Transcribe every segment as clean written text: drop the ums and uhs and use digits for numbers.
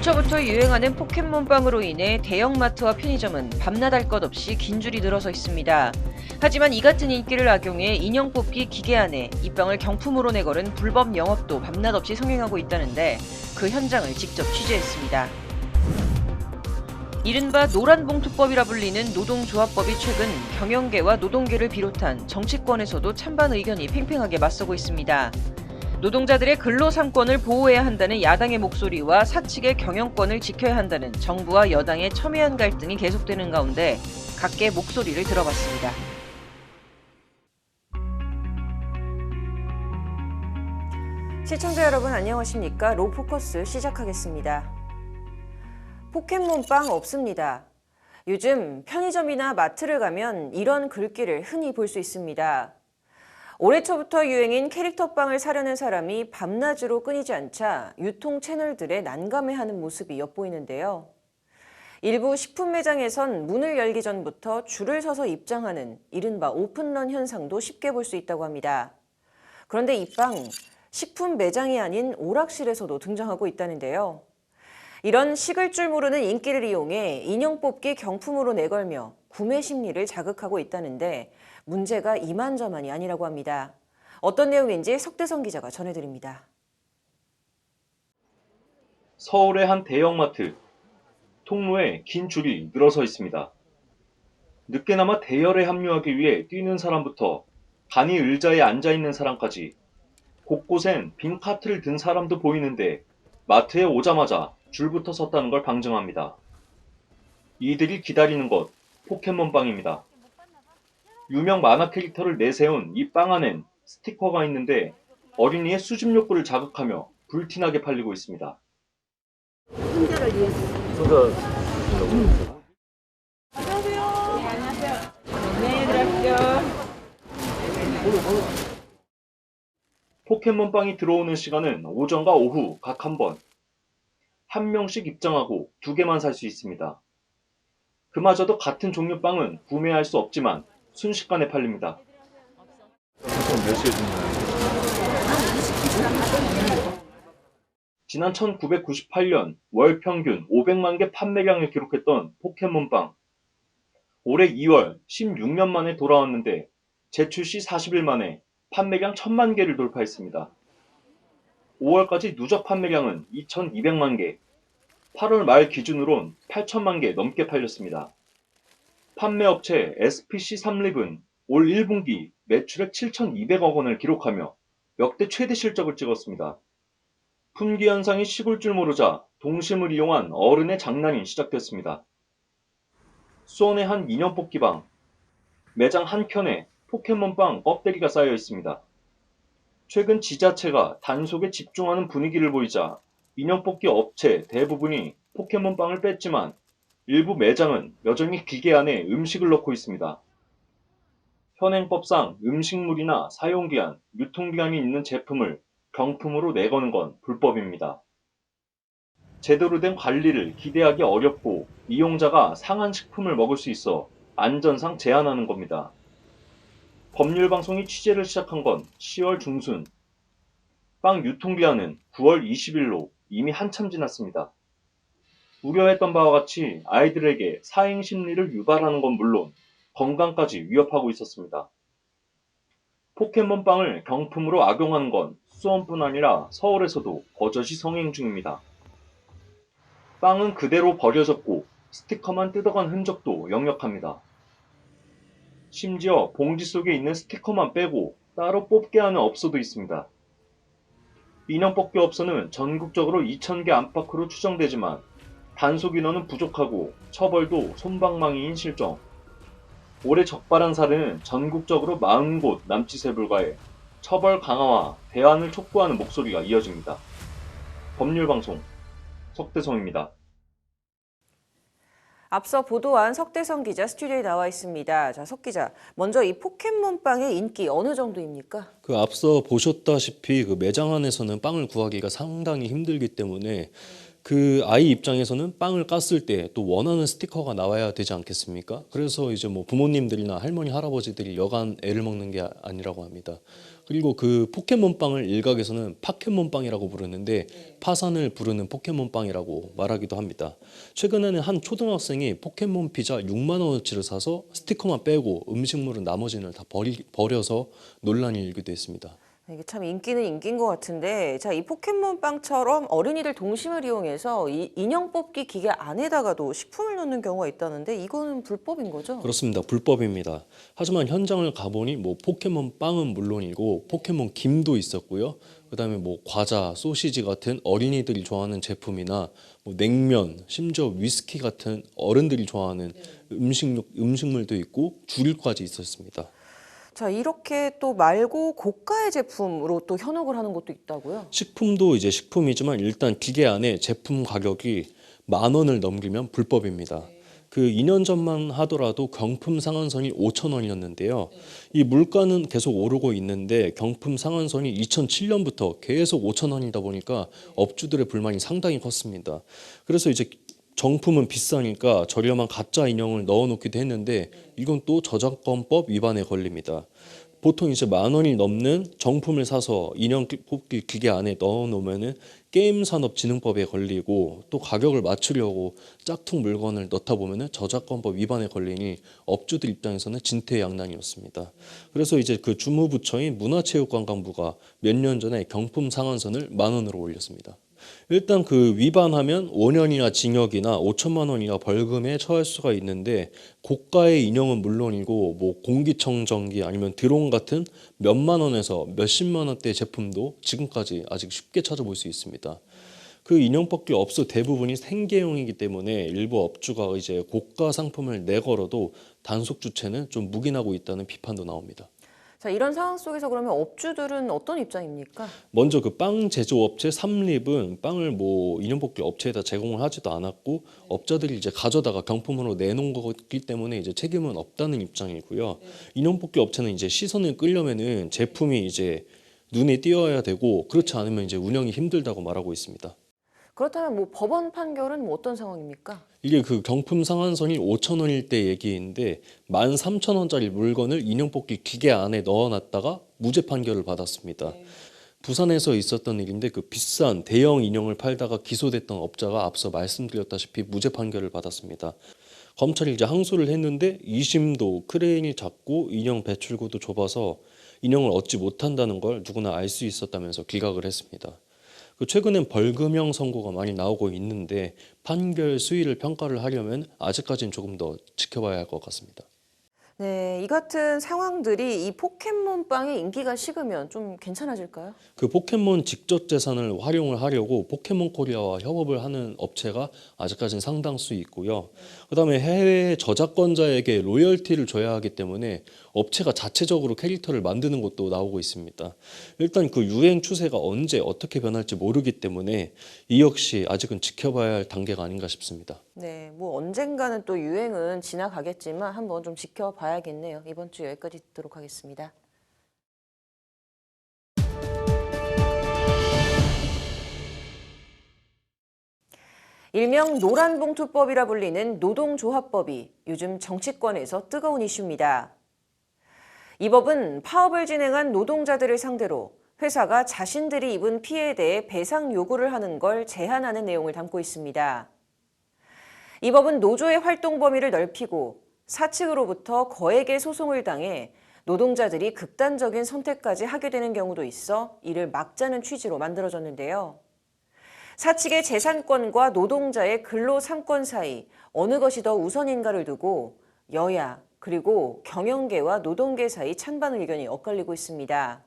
초부터 유행하는 포켓몬빵으로 인해 대형마트와 편의점은 밤낮 할 것 없이 긴 줄이 늘어서 있습니다. 하지만 이 같은 인기를 악용해 인형 뽑기 기계 안에 이 빵을 경품으로 내걸은 불법 영업도 밤낮 없이 성행하고 있다는데 그 현장을 직접 취재했습니다. 이른바 노란봉투법이라 불리는 노동조합법이 최근 경영계와 노동계를 비롯한 정치권에서도 찬반 의견이 팽팽하게 맞서고 있습니다. 노동자들의 근로삼권을 보호해야 한다는 야당의 목소리와 사측의 경영권을 지켜야 한다는 정부와 여당의 첨예한 갈등이 계속되는 가운데 각계 목소리를 들어봤습니다. 시청자 여러분 안녕하십니까? 로포커스 시작하겠습니다. 포켓몬빵 없습니다. 요즘 편의점이나 마트를 가면 이런 글귀를 흔히 볼 수 있습니다. 올해 초부터 유행인 캐릭터빵을 사려는 사람이 밤낮으로 끊이지 않자 유통 채널들에 난감해하는 모습이 엿보이는데요. 일부 식품 매장에선 문을 열기 전부터 줄을 서서 입장하는 이른바 오픈런 현상도 쉽게 볼 수 있다고 합니다. 그런데 이 빵, 식품 매장이 아닌 오락실에서도 등장하고 있다는데요. 이런 식을 줄 모르는 인기를 이용해 인형 뽑기 경품으로 내걸며 구매 심리를 자극하고 있다는데 문제가 이만저만이 아니라고 합니다. 어떤 내용인지 석대성 기자가 전해드립니다. 서울의 한 대형마트, 통로에 긴 줄이 늘어서 있습니다. 늦게나마 대열에 합류하기 위해 뛰는 사람부터 간이 의자에 앉아있는 사람까지 곳곳엔 빈 카트를 든 사람도 보이는데 마트에 오자마자 줄부터 섰다는 걸 방증합니다. 이들이 기다리는 것, 포켓몬빵입니다. 유명 만화 캐릭터를 내세운 이 빵 안엔 스티커가 있는데 어린이의 수집 욕구를 자극하며 불티나게 팔리고 있습니다. 손자를 위해서. 안녕하세요. 네, 안녕하세요. 네, 들어가시죠. 포켓몬빵이 들어오는 시간은 오전과 오후 각 한 번. 한 명씩 입장하고 2개만 살 수 있습니다. 그마저도 같은 종류 빵은 구매할 수 없지만 순식간에 팔립니다. 보통 몇 시에 주나요? 지난 1998년 월 평균 500만 개 판매량을 기록했던 포켓몬빵. 올해 2월 16년 만에 돌아왔는데 재출시 40일 만에 판매량 1000만 개를 돌파했습니다. 5월까지 누적 판매량은 2200만 개, 8월 말 기준으론 8000만 개 넘게 팔렸습니다. 판매업체 SPC 삼립은 올 1분기 매출액 7200억 원을 기록하며 역대 최대 실적을 찍었습니다. 품귀 현상이 식을 줄 모르자 동심을 이용한 어른의 장난이 시작됐습니다. 수원의 한 인형 뽑기방, 매장 한켠에 포켓몬빵 껍데기가 쌓여 있습니다. 최근 지자체가 단속에 집중하는 분위기를 보이자 인형 뽑기 업체 대부분이 포켓몬빵을 뺐지만 일부 매장은 여전히 기계 안에 음식을 넣고 있습니다. 현행법상 음식물이나 사용기한, 유통기한이 있는 제품을 경품으로 내거는 건 불법입니다. 제대로 된 관리를 기대하기 어렵고 이용자가 상한 식품을 먹을 수 있어 안전상 제한하는 겁니다. 법률방송이 취재를 시작한 건 10월 중순. 빵 유통기한은 9월 20일로 이미 한참 지났습니다. 우려했던 바와 같이 아이들에게 사행 심리를 유발하는 건 물론 건강까지 위협하고 있었습니다. 포켓몬빵을 경품으로 악용하는 건 수원뿐 아니라 서울에서도 버젓이 성행 중입니다. 빵은 그대로 버려졌고 스티커만 뜯어간 흔적도 역력합니다. 심지어 봉지 속에 있는 스티커만 빼고 따로 뽑게 하는 업소도 있습니다. 인형 뽑기 업소는 전국적으로 2000개 안팎으로 추정되지만 단속 인원은 부족하고 처벌도 솜방망이인 실정. 올해 적발한 사례는 전국적으로 40곳 남짓에 불과해 처벌 강화와 대안을 촉구하는 목소리가 이어집니다. 법률방송 석대성입니다. 앞서 보도한 석대성 기자 스튜디오에 나와 있습니다. 자, 석 기자, 먼저 이 포켓몬빵의 인기 어느 정도입니까? 앞서 보셨다시피 매장 안에서는 빵을 구하기가 상당히 힘들기 때문에 그 아이 입장에서는 빵을 깠을 때 또 원하는 스티커가 나와야 되지 않겠습니까? 그래서 이제 뭐 부모님들이나 할머니, 할아버지들이 여간 애를 먹는 게 아니라고 합니다. 그리고 그 포켓몬빵을 일각에서는 파켓몬빵이라고 부르는데 파산을 부르는 포켓몬빵이라고 말하기도 합니다. 최근에는 한 초등학생이 포켓몬 피자 6만 원어치를 사서 스티커만 빼고 음식물은 나머지는 다 버려서 논란이 일기도 했습니다. 이게 참 인기는 인기인 것 같은데, 자, 이 포켓몬빵처럼 어린이들 동심을 이용해서 이 인형 뽑기 기계 안에다가도 식품을 넣는 경우가 있다는데 이거는 불법인 거죠? 그렇습니다. 불법입니다. 하지만 현장을 가보니 뭐 포켓몬 빵은 물론이고 포켓몬 김도 있었고요. 그다음에 뭐 과자, 소시지 같은 어린이들이 좋아하는 제품이나 뭐 냉면, 심지어 위스키 같은 어른들이 좋아하는 음식물도 있고 주류까지 있었습니다. 자, 이렇게 또 말고 고가의 제품으로 또 현혹을 하는 것도 있다고요? 식품도 이제 식품이지만 일단 기계 안에 제품 가격이 10,000원을 넘기면 불법입니다. 그 2년 전만 하더라도 경품 상한선이 5,000원이었는데요. 이 물가는 계속 오르고 있는데 경품 상한선이 2007년부터 계속 5,000원이다 보니까 업주들의 불만이 상당히 컸습니다. 그래서 이제 정품은 비싸니까 저렴한 가짜 인형을 넣어놓기도 했는데 이건 또 저작권법 위반에 걸립니다. 보통 이제 10,000원이 넘는 정품을 사서 인형 뽑기 기계 안에 넣어놓으면은 게임산업진흥법에 걸리고 또 가격을 맞추려고 짝퉁 물건을 넣다 보면은 저작권법 위반에 걸리니 업주들 입장에서는 진퇴양난이었습니다. 그래서 이제 그 주무부처인 문화체육관광부가 몇 년 전에 경품 상한선을 10,000원으로 올렸습니다. 일단 그 위반하면 5년이나 징역이나 5천만 원이나 벌금에 처할 수가 있는데 고가의 인형은 물론이고 뭐 공기청정기 아니면 드론 같은 몇만 원에서 몇십만 원대 제품도 지금까지 아직 쉽게 찾아볼 수 있습니다. 그 인형 뽑기 업소 대부분이 생계형이기 때문에 일부 업주가 이제 고가 상품을 내걸어도 단속 주체는 좀 묵인하고 있다는 비판도 나옵니다. 자, 이런 상황 속에서 그러면 업주들은 어떤 입장입니까? 먼저 그 빵 제조업체 삼립은 빵을 뭐 인형 뽑기 업체에다 제공을 하지도 않았고 업자들이 이제 가져다가 경품으로 내놓은 거기 때문에 이제 책임은 없다는 입장이고요. 인형 뽑기 업체는 이제 시선을 끌려면은 제품이 이제 눈에 띄어야 되고 그렇지 않으면 이제 운영이 힘들다고 말하고 있습니다. 그렇다면 뭐 법원 판결은 뭐 어떤 상황입니까? 이게 그 경품 상한선이 5,000원일 때 얘기인데 13,000원짜리 물건을 인형 뽑기 기계 안에 넣어놨다가 무죄 판결을 받았습니다. 부산에서 있었던 일인데 그 비싼 대형 인형을 팔다가 기소됐던 업자가 앞서 말씀드렸다시피 무죄 판결을 받았습니다. 검찰이 이제 항소를 했는데 2심도 크레인이 작고 인형 배출구도 좁아서 인형을 얻지 못한다는 걸 누구나 알 수 있었다면서 기각을 했습니다. 최근엔 벌금형 선고가 많이 나오고 있는데 판결 수위를 평가를 하려면 아직까지는 조금 더 지켜봐야 할 것 같습니다. 네, 이 같은 상황들이 이 포켓몬빵의 인기가 식으면 좀 괜찮아질까요? 그 포켓몬 직접 재산을 활용을 하려고 포켓몬 코리아와 협업을 하는 업체가 아직까지는 상당수 있고요. 그다음에 해외 저작권자에게 로열티를 줘야 하기 때문에 업체가 자체적으로 캐릭터를 만드는 것도 나오고 있습니다. 일단 그 유행 추세가 언제 어떻게 변할지 모르기 때문에 이 역시 아직은 지켜봐야 할 단계가 아닌가 싶습니다. 네, 뭐 언젠가는 또 유행은 지나가겠지만 한번 좀 지켜봐야겠네요. 이번 주 여기까지 듣도록 하겠습니다. 일명 노란봉투법이라 불리는 노동조합법이 요즘 정치권에서 뜨거운 이슈입니다. 이 법은 파업을 진행한 노동자들을 상대로 회사가 자신들이 입은 피해에 대해 배상 요구를 하는 걸 제한하는 내용을 담고 있습니다. 이 법은 노조의 활동 범위를 넓히고 사측으로부터 거액의 소송을 당해 노동자들이 극단적인 선택까지 하게 되는 경우도 있어 이를 막자는 취지로 만들어졌는데요. 사측의 재산권과 노동자의 근로상권 사이 어느 것이 더 우선인가를 두고 여야 그리고 경영계와 노동계 사이 찬반 의견이 엇갈리고 있습니다.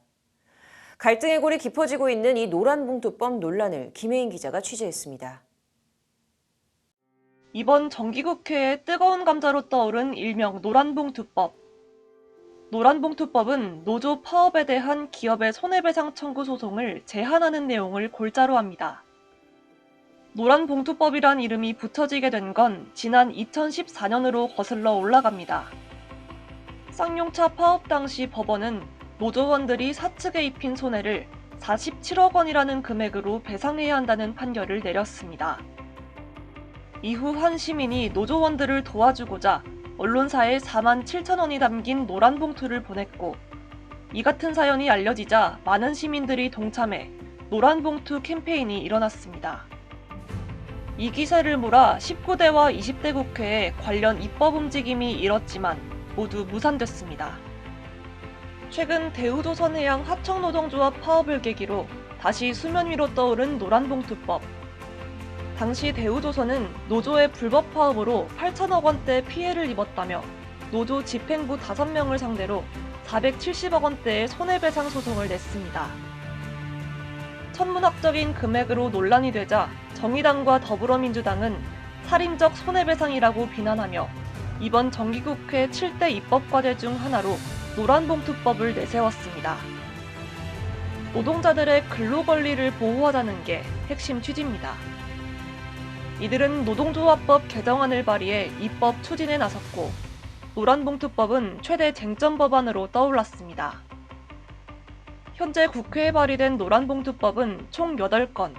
갈등의 골이 깊어지고 있는 이 노란봉투법 논란을 김혜인 기자가 취재했습니다. 이번 정기국회에 뜨거운 감자로 떠오른 일명 노란봉투법. 노란봉투법은 노조 파업에 대한 기업의 손해배상 청구 소송을 제한하는 내용을 골자로 합니다. 노란봉투법이란 이름이 붙여지게 된 건 지난 2014년으로 거슬러 올라갑니다. 쌍용차 파업 당시 법원은 노조원들이 사측에 입힌 손해를 47억 원이라는 금액으로 배상해야 한다는 판결을 내렸습니다. 이후 한 시민이 노조원들을 도와주고자 언론사에 4만 7천 원이 담긴 노란 봉투를 보냈고, 이 같은 사연이 알려지자 많은 시민들이 동참해 노란 봉투 캠페인이 일어났습니다. 이 기세를 몰아 19대와 20대 국회에 관련 입법 움직임이 일었지만 모두 무산됐습니다. 최근 대우조선해양 하청노동조합 파업을 계기로 다시 수면 위로 떠오른 노란봉투법. 당시 대우조선은 노조의 불법 파업으로 8천억 원대 피해를 입었다며 노조 집행부 5명을 상대로 470억 원대의 손해배상 소송을 냈습니다. 천문학적인 금액으로 논란이 되자 정의당과 더불어민주당은 살인적 손해배상이라고 비난하며 이번 정기국회 7대 입법과제 중 하나로 노란봉투법을 내세웠습니다. 노동자들의 근로권리를 보호하자는 게 핵심 취지입니다. 이들은 노동조합법 개정안을 발의해 입법 추진에 나섰고, 노란봉투법은 최대 쟁점 법안으로 떠올랐습니다. 현재 국회에 발의된 노란봉투법은 총 8건.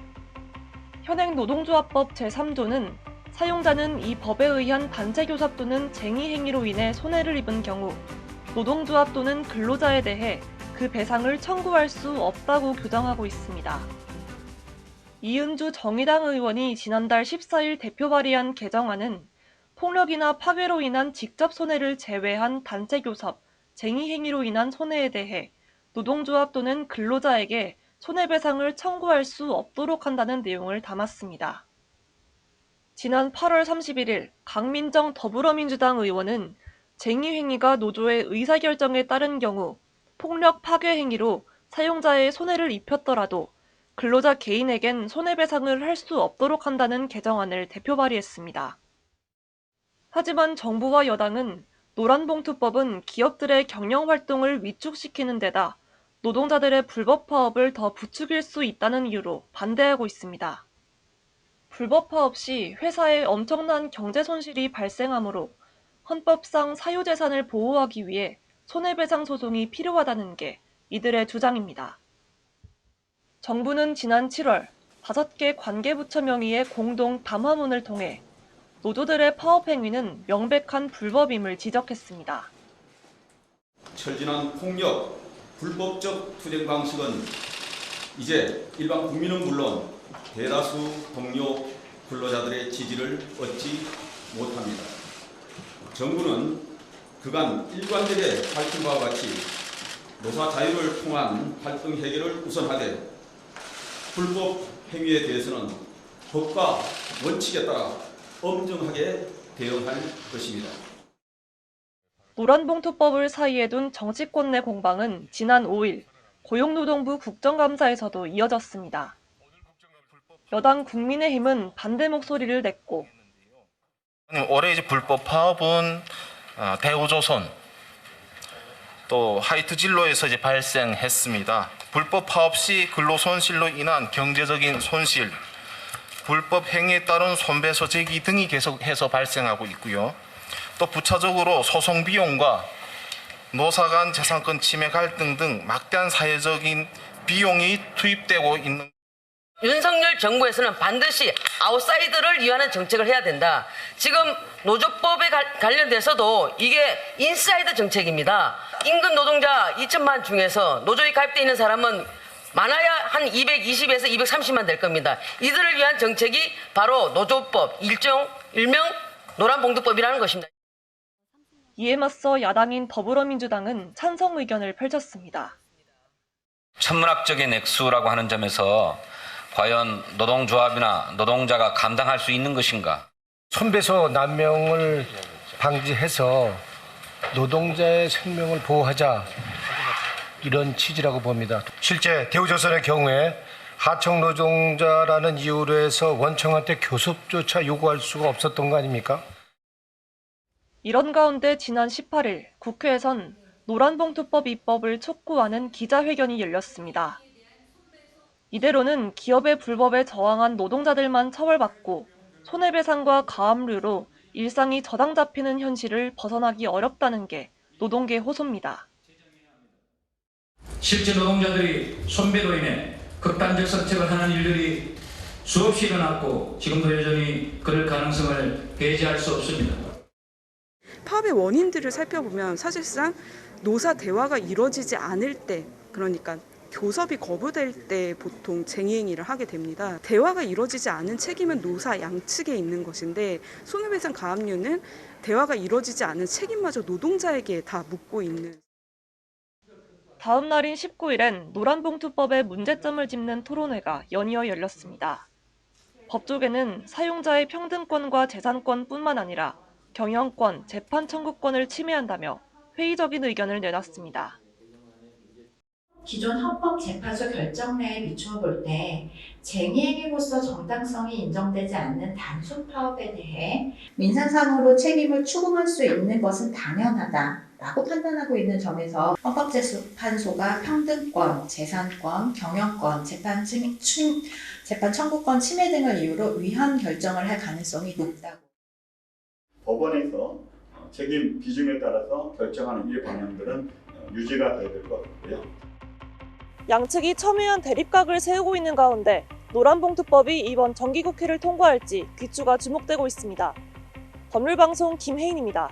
현행 노동조합법 제3조는 사용자는 이 법에 의한 단체교섭 또는 쟁의행위로 인해 손해를 입은 경우 노동조합 또는 근로자에 대해 그 배상을 청구할 수 없다고 규정하고 있습니다. 이은주 정의당 의원이 지난달 14일 대표 발의한 개정안은 폭력이나 파괴로 인한 직접 손해를 제외한 단체교섭, 쟁의행위로 인한 손해에 대해 노동조합 또는 근로자에게 손해배상을 청구할 수 없도록 한다는 내용을 담았습니다. 지난 8월 31일 강민정 더불어민주당 의원은 쟁의행위가 노조의 의사결정에 따른 경우 폭력 파괴 행위로 사용자의 손해를 입혔더라도 근로자 개인에겐 손해배상을 할 수 없도록 한다는 개정안을 대표 발의했습니다. 하지만 정부와 여당은 노란봉투법은 기업들의 경영활동을 위축시키는 데다 노동자들의 불법 파업을 더 부추길 수 있다는 이유로 반대하고 있습니다. 불법 파업 시 회사에 엄청난 경제 손실이 발생하므로 헌법상 사유재산을 보호하기 위해 손해배상 소송이 필요하다는 게 이들의 주장입니다. 정부는 지난 7월 5개 관계부처 명의의 공동 담화문을 통해 노조들의 파업 행위는 명백한 불법임을 지적했습니다. 철진한 폭력, 불법적 투쟁 방식은 이제 일반 국민은 물론 대다수 동료 근로자들의 지지를 얻지 못합니다. 정부는 그간 일관되게 밝힌 바와 같이 노사 자유를 통한 활동 해결을 우선하되 불법 행위에 대해서는 법과 원칙에 따라 엄정하게 대응할 것입니다. 노란봉투법을 사이에 둔 정치권 내 공방은 지난 5일 고용노동부 국정감사에서도 이어졌습니다. 여당 국민의힘은 반대 목소리를 냈고, 올해 이제 불법 파업은 대우조선 또 하이트진로에서 이제 발생했습니다. 불법 파업 시 근로 손실로 인한 경제적인 손실, 불법 행위에 따른 손배소 제기 등이 계속해서 발생하고 있고요. 또 부차적으로 소송 비용과 노사 간 재산권 침해 갈등 등 막대한 사회적인 비용이 투입되고 있는. 윤석열 정부에서는 반드시 아웃사이더를 위하는 정책을 해야 된다. 지금 노조법에 관련돼서도 이게 인사이더 정책입니다. 임금 노동자 2천만 중에서 노조에 가입되어 있는 사람은 많아야 한 220에서 230만 될 겁니다. 이들을 위한 정책이 바로 노조법, 일명 노란봉투법이라는 것입니다. 이에 맞서 야당인 더불어민주당은 찬성 의견을 펼쳤습니다. 천문학적인 액수라고 하는 점에서 과연 노동조합이나 노동자가 감당할 수 있는 것인가? 손배소 남용을 방지해서 노동자의 생명을 보호하자, 이런 취지라고 봅니다. 실제 대우조선의 경우에 하청 노동자라는 이유로 해서 원청한테 교섭조차 요구할 수가 없었던 거 아닙니까? 이런 가운데 지난 18일 국회에선 노란봉투법 입법을 촉구하는 기자회견이 열렸습니다. 이대로는 기업의 불법에 저항한 노동자들만 처벌받고 손해배상과 가압류로 일상이 저당 잡히는 현실을 벗어나기 어렵다는 게 노동계 호소입니다. 실제 노동자들이 손배로 인해 극단적 선택을 하는 일들이 수없이 일어났고 지금도 여전히 그럴 가능성을 배제할 수 없습니다. 파업의 원인들을 살펴보면 사실상 노사 대화가 이루어지지 않을 때, 그러니까 교섭이 거부될 때 보통 쟁의행위를 하게 됩니다. 대화가 이루어지지 않은 책임은 노사 양측에 있는 것인데 손해배상 가압류는 대화가 이루어지지 않은 책임마저 노동자에게 다 묻고 있는. 다음 날인 19일엔 노란봉투법의 문제점을 짚는 토론회가 연이어 열렸습니다. 법조계는 사용자의 평등권과 재산권뿐만 아니라 경영권, 재판 청구권을 침해한다며 회의적인 의견을 내놨습니다. 기존 헌법재판소 결정 내에 비추어 볼 때 쟁의행위로서 정당성이 인정되지 않는 단순 파업에 대해 민사상으로 책임을 추궁할 수 있는 것은 당연하다라고 판단하고 있는 점에서 헌법재판소가 평등권, 재산권, 경영권, 재판 청구권 침해 등을 이유로 위헌 결정을 할 가능성이 높다고. 법원에서 책임 비중에 따라서 결정하는 이 방향들은 유지가 돼야 될 것 같고요. 양측이 첨예한 대립각을 세우고 있는 가운데 노란봉투법이 이번 정기국회를 통과할지 귀추가 주목되고 있습니다. 법률방송 김혜인입니다.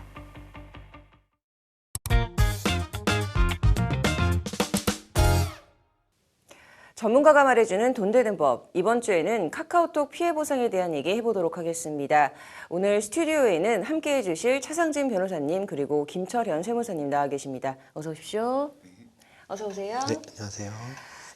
전문가가 말해주는 돈 되는 법. 이번 주에는 카카오톡 피해 보상에 대한 얘기 해보도록 하겠습니다. 오늘 스튜디오에는 함께해 주실 차상진 변호사님 그리고 김철현 세무사님 나와 계십니다. 어서 오십시오. 어서 오세요. 네, 안녕하세요.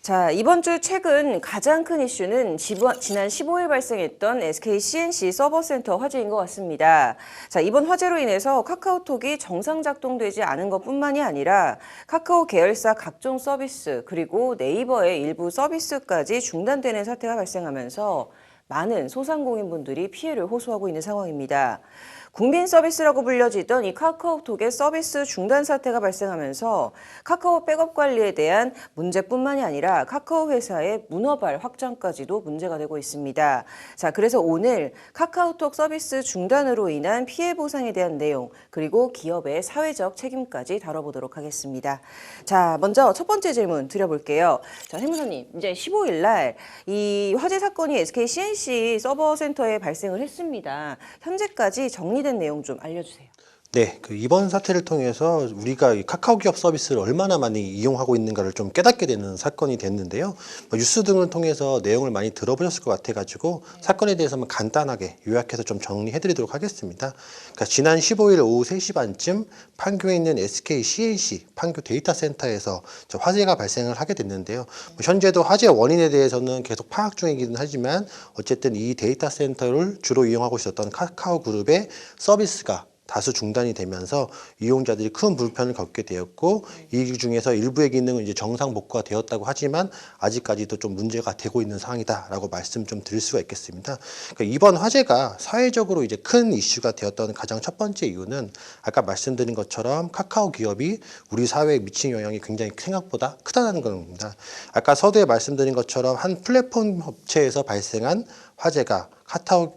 자, 이번 주 최근 가장 큰 이슈는 지난 15일 발생했던 SK C&C 서버센터 화재인 것 같습니다. 자, 이번 화재로 인해서 카카오톡이 정상 작동되지 않은 것뿐만이 아니라 카카오 계열사 각종 서비스 그리고 네이버의 일부 서비스까지 중단되는 사태가 발생하면서 많은 소상공인분들이 피해를 호소하고 있는 상황입니다. 국민 서비스라고 불려지던 이 카카오톡의 서비스 중단 사태가 발생하면서 카카오 백업 관리에 대한 문제뿐만이 아니라 카카오 회사의 문어발 확장까지도 문제가 되고 있습니다. 자, 그래서 오늘 카카오톡 서비스 중단으로 인한 피해 보상에 대한 내용 그리고 기업의 사회적 책임까지 다뤄보도록 하겠습니다. 자, 먼저 첫 번째 질문 드려볼게요. 자, 세무사님, 이제 15일 날 이 화재 사건이 SK C&C 서버센터에 발생을 했습니다. 현재까지 정리된 내용 좀 알려주세요. 네, 이번 사태를 통해서 우리가 이 카카오 기업 서비스를 얼마나 많이 이용하고 있는가를 좀 깨닫게 되는 사건이 됐는데요. 뉴스 등을 통해서 내용을 많이 들어보셨을 것 같아가지고 사건에 대해서만 간단하게 요약해서 좀 정리해드리도록 하겠습니다. 그러니까 지난 15일 오후 3시 반쯤 판교에 있는 SK C&C 판교 데이터 센터에서 화재가 발생을 하게 됐는데요. 현재도 화재 원인에 대해서는 계속 파악 중이긴 하지만 어쨌든 이 데이터 센터를 주로 이용하고 있었던 카카오 그룹의 서비스가 다수 중단이 되면서 이용자들이 큰 불편을 겪게 되었고 이 중에서 일부의 기능은 이제 정상 복구가 되었다고 하지만 아직까지도 좀 문제가 되고 있는 상황이다라고 말씀 좀 드릴 수가 있겠습니다. 그러니까 이번 화재가 사회적으로 이제 큰 이슈가 되었던 가장 첫 번째 이유는 아까 말씀드린 것처럼 카카오 기업이 우리 사회에 미친 영향이 굉장히 생각보다 크다는 겁니다. 아까 서두에 말씀드린 것처럼 한 플랫폼 업체에서 발생한 화재가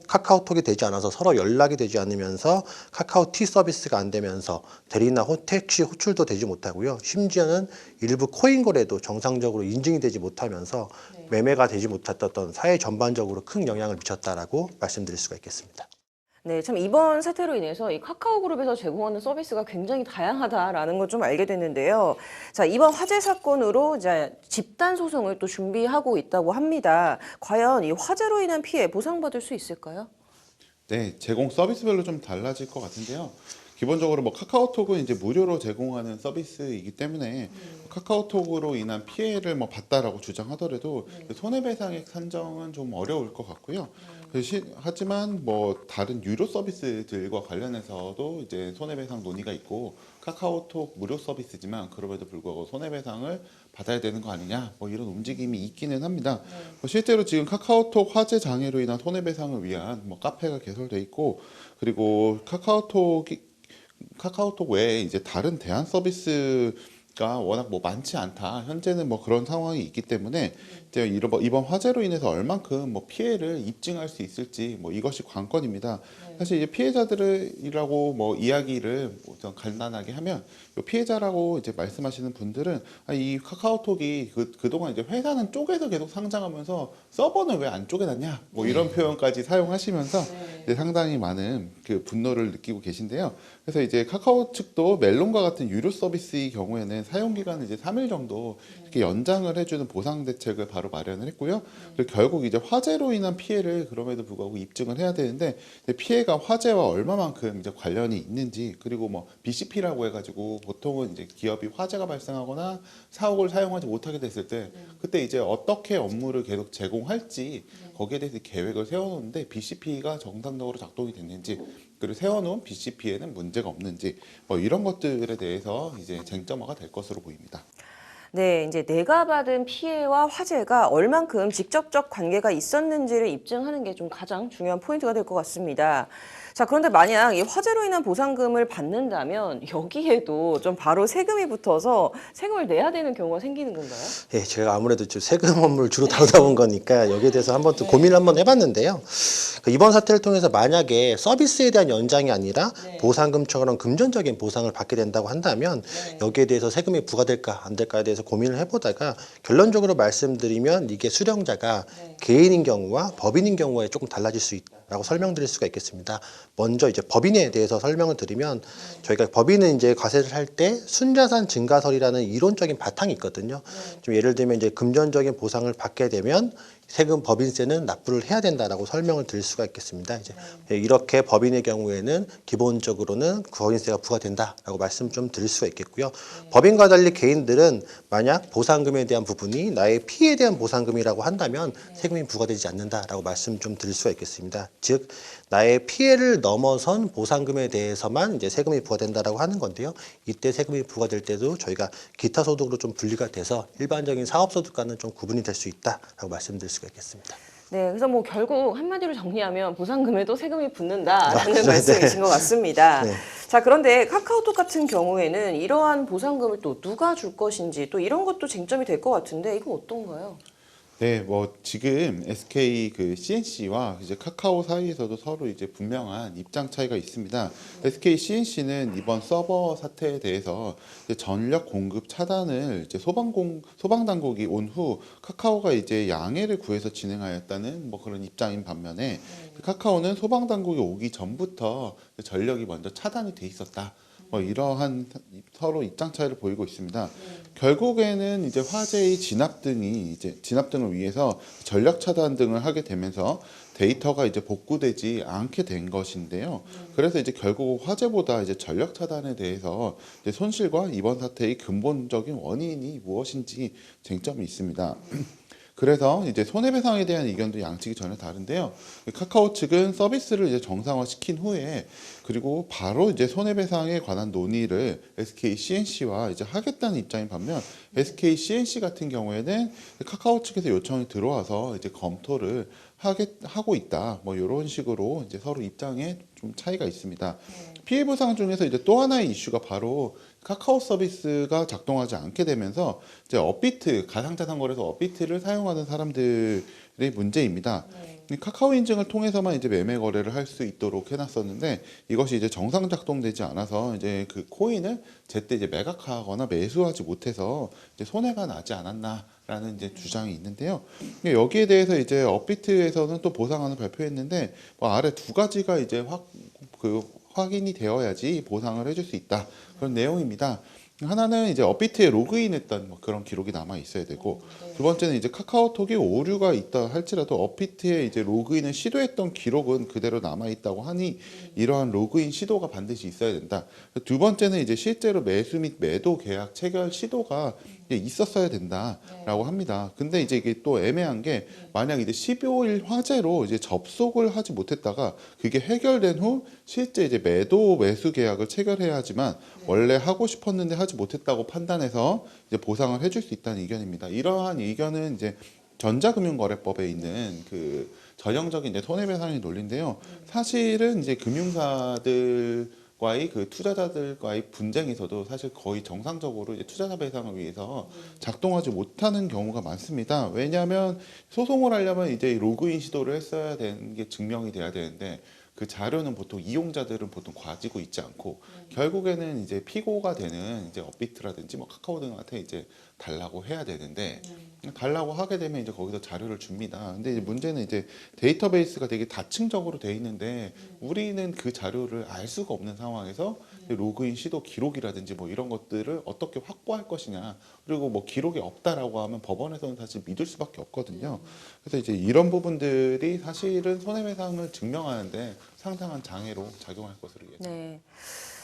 카카오톡이 되지 않아서 서로 연락이 되지 않으면서 카카오티 서비스가 안 되면서 대리나 택시 호출도 되지 못하고요. 심지어는 일부 코인 거래도 정상적으로 인증이 되지 못하면서 매매가 되지 못했던 사회 전반적으로 큰 영향을 미쳤다라고 말씀드릴 수가 있겠습니다. 네, 참 이번 사태로 인해서 이 카카오그룹에서 제공하는 서비스가 굉장히 다양하다라는 걸 좀 알게 됐는데요. 자, 이번 화재 사건으로 이제 집단 소송을 또 준비하고 있다고 합니다. 과연 이 화재로 인한 피해 보상받을 수 있을까요? 네, 제공 서비스별로 좀 달라질 것 같은데요. 기본적으로 카카오톡은 이제 무료로 제공하는 서비스이기 때문에 카카오톡으로 인한 피해를 봤다라고 주장하더라도 손해배상액 산정은 좀 어려울 것 같고요. 하지만 다른 유료 서비스들과 관련해서도 이제 손해배상 논의가 있고 카카오톡 무료 서비스지만 그럼에도 불구하고 손해배상을 받아야 되는 거 아니냐 이런 움직임이 있기는 합니다. 실제로 지금 카카오톡 화재 장애로 인한 손해배상을 위한 카페가 개설돼 있고 그리고 카카오톡 외에 이제 다른 대안 서비스가 워낙 많지 않다. 현재는 그런 상황이 있기 때문에 이제 이번 화재로 인해서 얼만큼 피해를 입증할 수 있을지 이것이 관건입니다. 사실 이제 피해자들이라고 뭐 이야기를 좀 간단하게 하면 요 피해자라고 이제 말씀하시는 분들은 이 카카오톡이 그동안 이제 회사는 쪼개서 계속 상장하면서 서버는 왜 안 쪼개놨냐 뭐 이런 표현까지 사용하시면서 이제 상당히 많은 그 분노를 느끼고 계신데요. 그래서 이제 카카오 측도 멜론과 같은 유료 서비스의 경우에는 사용 기간을 이제 3일 정도 이렇게 연장을 해주는 보상 대책을 바로 마련을 했고요. 그리고 결국 이제 화재로 인한 피해를 그럼에도 불구하고 입증을 해야 되는데 피해가 화재와 얼마만큼 이제 관련이 있는지, 그리고 뭐 BCP라고 해가지고 보통은 이제 기업이 화재가 발생하거나 사옥을 사용하지 못하게 됐을 때 그때 이제 어떻게 업무를 계속 제공할지 거기에 대해서 계획을 세워놓는데 BCP가 정상적으로 작동이 됐는지, 그리고 세워놓은 BCP에는 문제가 없는지 뭐 이런 것들에 대해서 이제 쟁점화가 될 것으로 보입니다. 네, 이제 내가 받은 피해와 화재가 얼만큼 직접적 관계가 있었는지를 입증하는 게 좀 가장 중요한 포인트가 될 것 같습니다. 자, 그런데 만약 이 화재로 인한 보상금을 받는다면 여기에도 좀 바로 세금이 붙어서 세금을 내야 되는 경우가 생기는 건가요? 예, 제가 아무래도 세금 업무를 주로 다루다 본 거니까 여기에 대해서 한번 또 고민을 한번 해봤는데요. 이번 사태를 통해서 만약에 서비스에 대한 연장이 아니라 보상금처럼 금전적인 보상을 받게 된다고 한다면 여기에 대해서 세금이 부과될까 안 될까에 대해서 고민을 해보다가 결론적으로 말씀드리면 이게 수령자가 개인인 경우와 법인인 경우에 조금 달라질 수 있다라고 설명드릴 수가 있겠습니다. 먼저 이제 법인에 대해서 설명을 드리면 저희가 법인은 이제 과세를 할 때 순자산 증가설이라는 이론적인 바탕이 있거든요. 좀 예를 들면 이제 금전적인 보상을 받게 되면 세금 법인세는 납부를 해야 된다라고 설명을 드릴 수가 있겠습니다. 이제 이렇게 법인의 경우에는 기본적으로는 법인세가 부과된다라고 말씀 좀 드릴 수가 있겠고요. 법인과 달리 개인들은 만약 보상금에 대한 부분이 나의 피해에 대한 보상금이라고 한다면 세금이 부과되지 않는다라고 말씀 좀 드릴 수가 있겠습니다. 즉 나의 피해를 넘어선 보상금에 대해서만 이제 세금이 부과된다라고 하는 건데요. 이때 세금이 부과될 때도 저희가 기타 소득으로 좀 분리가 돼서 일반적인 사업 소득과는 좀 구분이 될 수 있다라고 말씀드릴 수가 있겠습니다. 네, 그래서 뭐 결국 한마디로 정리하면 보상금에도 세금이 붙는다라는 말씀이신 것 같습니다. 네. 자, 그런데 카카오톡 같은 경우에는 이러한 보상금을 또 누가 줄 것인지 또 이런 것도 쟁점이 될 것 같은데 이거 어떤가요? 네, 뭐 지금 SK 그 CNC와 이제 카카오 사이에서도 서로 이제 분명한 입장 차이가 있습니다. SK CNC는 이번 서버 사태에 대해서 이제 전력 공급 차단을 이제 소방 당국이 온 후 카카오가 이제 양해를 구해서 진행하였다는 뭐 그런 입장인 반면에 카카오는 소방 당국이 오기 전부터 전력이 먼저 차단이 돼 있었다. 뭐 이러한 서로 입장 차이를 보이고 있습니다. 결국에는 이제 화재의 진압 등을 위해서 전력 차단 등을 하게 되면서 데이터가 이제 복구되지 않게 된 것인데요. 그래서 이제 결국 화재보다 이제 전력 차단에 대해서 이제 손실과 이번 사태의 근본적인 원인이 무엇인지 쟁점이 있습니다. 그래서 이제 손해배상에 대한 의견도 양측이 전혀 다른데요. 카카오 측은 서비스를 이제 정상화시킨 후에 그리고 바로 이제 손해배상에 관한 논의를 SK CNC와 이제 하겠다는 입장인 반면 SK CNC 같은 경우에는 카카오 측에서 요청이 들어와서 이제 검토를 하고 있다. 뭐 이런 식으로 이제 서로 입장에 좀 차이가 있습니다. 피해 보상 중에서 이제 또 하나의 이슈가 바로 카카오 서비스가 작동하지 않게 되면서 이제 업비트, 가상자산 거래소 업비트를 사용하는 사람들의 문제입니다. 카카오 인증을 통해서만 이제 매매 거래를 할 수 있도록 해놨었는데 이것이 이제 정상 작동되지 않아서 이제 그 코인을 제때 이제 매각하거나 매수하지 못해서 이제 손해가 나지 않았나라는 이제 주장이 있는데요. 여기에 대해서 이제 업비트에서는 또 보상안을 발표했는데 뭐 아래 두 가지가 이제 확인이 되어야지 보상을 해줄 수 있다. 그런 내용입니다. 하나는 이제 업비트에 로그인했던 뭐 그런 기록이 남아 있어야 되고, 두 번째는 이제 카카오톡이 오류가 있다 할지라도 업비트에 이제 로그인을 시도했던 기록은 그대로 남아 있다고 하니 이러한 로그인 시도가 반드시 있어야 된다. 두 번째는 이제 실제로 매수 및 매도 계약 체결 시도가 있었어야 된다라고 합니다. 근데 이제 이게 또 애매한 게 만약 이제 15일 화재로 이제 접속을 하지 못했다가 그게 해결된 후 실제 이제 매수 계약을 체결해야 하지만 원래 하고 싶었는데 하지 못했다고 판단해서 이제 보상을 해줄 수 있다는 의견입니다. 이러한 의견은 이제 전자금융거래법에 있는 그 전형적인 이제 손해배상의 논리인데요. 사실은 이제 금융사들과의 그 투자자들과의 분쟁에서도 사실 거의 정상적으로 이제 투자자 배상을 위해서 작동하지 못하는 경우가 많습니다. 왜냐하면 소송을 하려면 이제 로그인 시도를 했어야 되는 게 증명이 돼야 되는데 그 자료는 보통 이용자들은 보통 가지고 있지 않고 결국에는 이제 피고가 되는 이제 업비트라든지 뭐 카카오 등한테 이제 달라고 해야 되는데 달라고 하게 되면 이제 거기서 자료를 줍니다. 근데 이제 문제는 이제 데이터베이스가 되게 다층적으로 돼 있는데 우리는 그 자료를 알 수가 없는 상황에서 로그인 시도 기록이라든지 뭐 이런 것들을 어떻게 확보할 것이냐, 그리고 뭐 기록이 없다라고 하면 법원에서는 사실 믿을 수밖에 없거든요. 그래서 이제 이런 부분들이 사실은 손해배상을 증명하는데 상당한 장애로 작용할 것으로 예상됩니다. 네.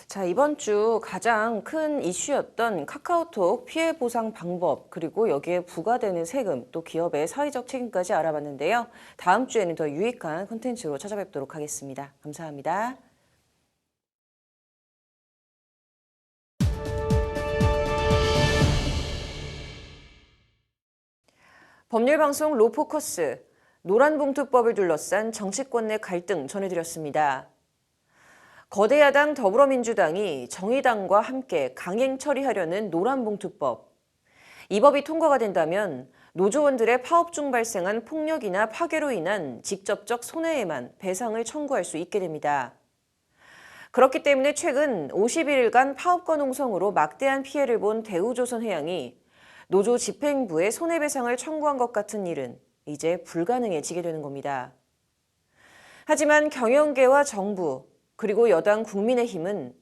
자, 이번 주 가장 큰 이슈였던 카카오톡 피해 보상 방법, 그리고 여기에 부과되는 세금, 또 기업의 사회적 책임까지 알아봤는데요. 다음 주에는 더 유익한 콘텐츠로 찾아뵙도록 하겠습니다. 감사합니다. 법률방송 로포커스, 노란봉투법을 둘러싼 정치권 내 갈등 전해드렸습니다. 거대 야당 더불어민주당이 정의당과 함께 강행 처리하려는 노란봉투법. 이 법이 통과가 된다면 노조원들의 파업 중 발생한 폭력이나 파괴로 인한 직접적 손해에만 배상을 청구할 수 있게 됩니다. 그렇기 때문에 최근 51일간 파업권 홍성으로 막대한 피해를 본 대우조선해양이 노조 집행부에 손해배상을 청구한 것 같은 일은 이제 불가능해지게 되는 겁니다. 하지만 경영계와 정부, 그리고 여당 국민의힘은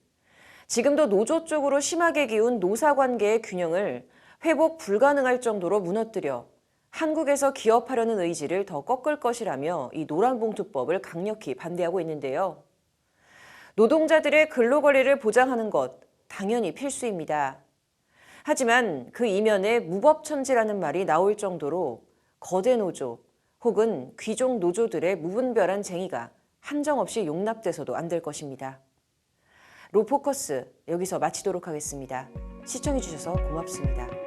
지금도 노조 쪽으로 심하게 기운 노사관계의 균형을 회복 불가능할 정도로 무너뜨려 한국에서 기업하려는 의지를 더 꺾을 것이라며 이 노란봉투법을 강력히 반대하고 있는데요. 노동자들의 근로권리를 보장하는 것 당연히 필수입니다. 하지만 그 이면에 무법천지라는 말이 나올 정도로 거대 노조 혹은 귀족 노조들의 무분별한 쟁의가 한정없이 용납돼서도 안 될 것입니다. 로포커스 여기서 마치도록 하겠습니다. 시청해주셔서 고맙습니다.